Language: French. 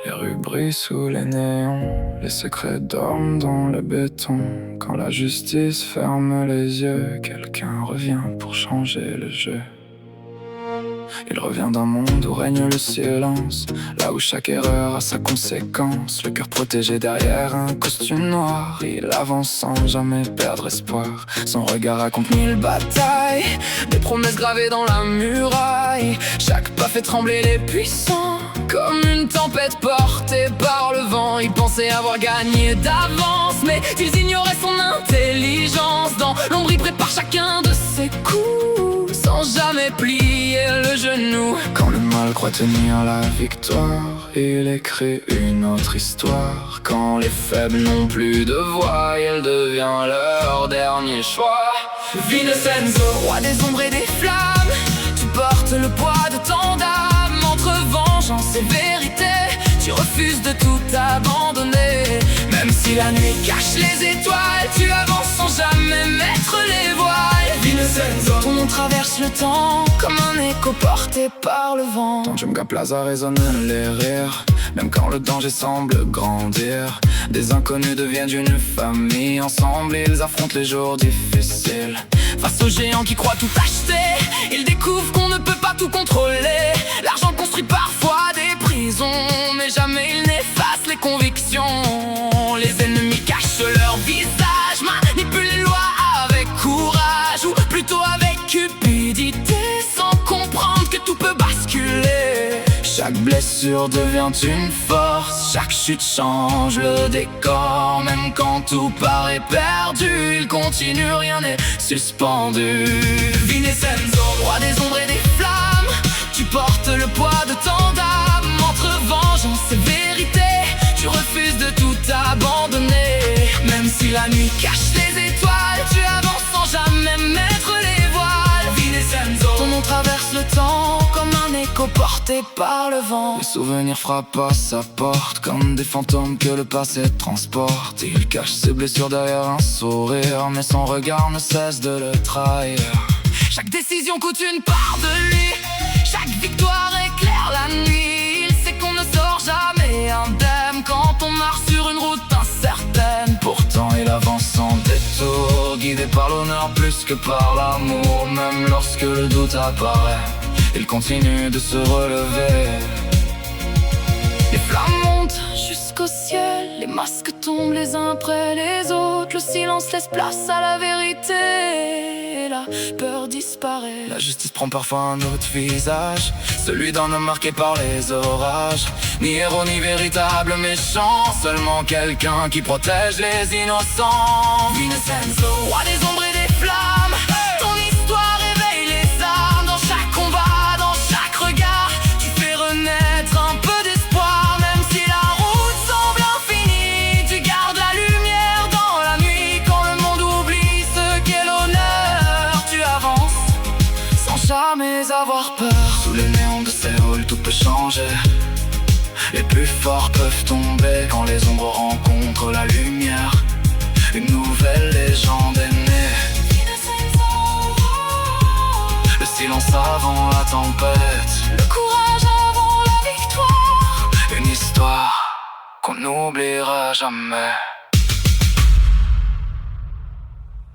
Les rues brillent sous les néons, les secrets dorment dans le béton. Quand la justice ferme les yeux, quelqu'un revient pour changer le jeu. Il revient d'un monde où règne le silence, là où chaque erreur a sa conséquence. Le cœur protégé derrière un costume noir, il avance sans jamais perdre espoir. Son regard raconte 1000 batailles, des promesses gravées dans la muraille. Chaque pas fait trembler les puissants, comme une tempête portée par le vent. Il pensait avoir gagné d'avance, mais ils ignoraient son intelligence. Dans l'ombre il prépare chacun de ses coups, sans jamais plier le genou. Quand le mal croit tenir la victoire, il écrit une autre histoire. Quand les faibles n'ont plus de voix, il devient leur dernier choix. Vincenzo, roi des ombres et des flammes, tu portes le poids de tant d'âmes. Entre vengeance et vérité, tu refuses de tout abandonner. Même si la nuit cache les étoiles, tu avances sans jamais mettre les voiles. Vincenzo, ton nom traverse le temps comme un écho porté par le vent. Dans Jungle Plaza résonnent les rires, même quand le danger semble grandir. Des inconnus deviennent une famille, ensemble ils affrontent les jours difficiles. Face aux géants qui croient tout acheter, ils découvrent qu'on ne peut pas tout contrôler. L'argent construit parfois des prisons, mais jamais il n'efface les convictions. Les ennemis cachent leur visage, manipulent les lois avec courage, ou plutôt avec cupidité, sans comprendre que tout peut basculer. Chaque blessure devient une force, chaque chute change le décor. Même quand tout paraît perdu, il continue, rien n'est suspendu. Vincenzo, roi des ombres et des flammes, tu portes le poids de tant d'âmes. Entre vengeance et vérité, tu refuses de tout abandonner. Même si la nuit cache les étoiles, tu avances sans jamais mettre les voiles. Vincenzo, ton nom traverse le temps comme un écho porté par le vent. Les souvenirs frappent à sa porte comme des fantômes que le passé transporte. Il cache ses blessures derrière un sourire, mais son regard ne cesse de le trahir. Chaque décision coûte une part de lui, chaque victoire éclaire la nuit. Il sait qu'on ne sort jamais indemne quand on marche sur une route incertaine. Pourtant il avance sans détour, guidé par l'honneur plus que par l'amour. Même lorsque le doute apparaît, il continue de se relever. Les flammes montent jusqu'au ciel, les masques tombent les uns après les autres. Le silence laisse place à la vérité, la peur disparaît. La justice prend parfois un autre visage, celui d'un homme marqué par les orages. Ni héros ni véritable méchant, seulement quelqu'un qui protège les innocents. Vincenzo, roi des ombres et des flammes, ton histoire éveille les âmes. Dans chaque combat, dans chaque regard, tu fais renaître un peu d'espoir. Même si la route semble infinie, tu gardes la lumière dans la nuit. Quand le monde oublie ce qu'est l'honneur, tu avances sans jamais avoir peur. Sous les néons de Séoul, tout peut changer. Les plus forts peuvent tomber quand les ombres rencontrent la lumière. Une nouvelle légende est née. Le silence avant la tempête, le courage avant la victoire. Une histoire qu'on n'oubliera jamais.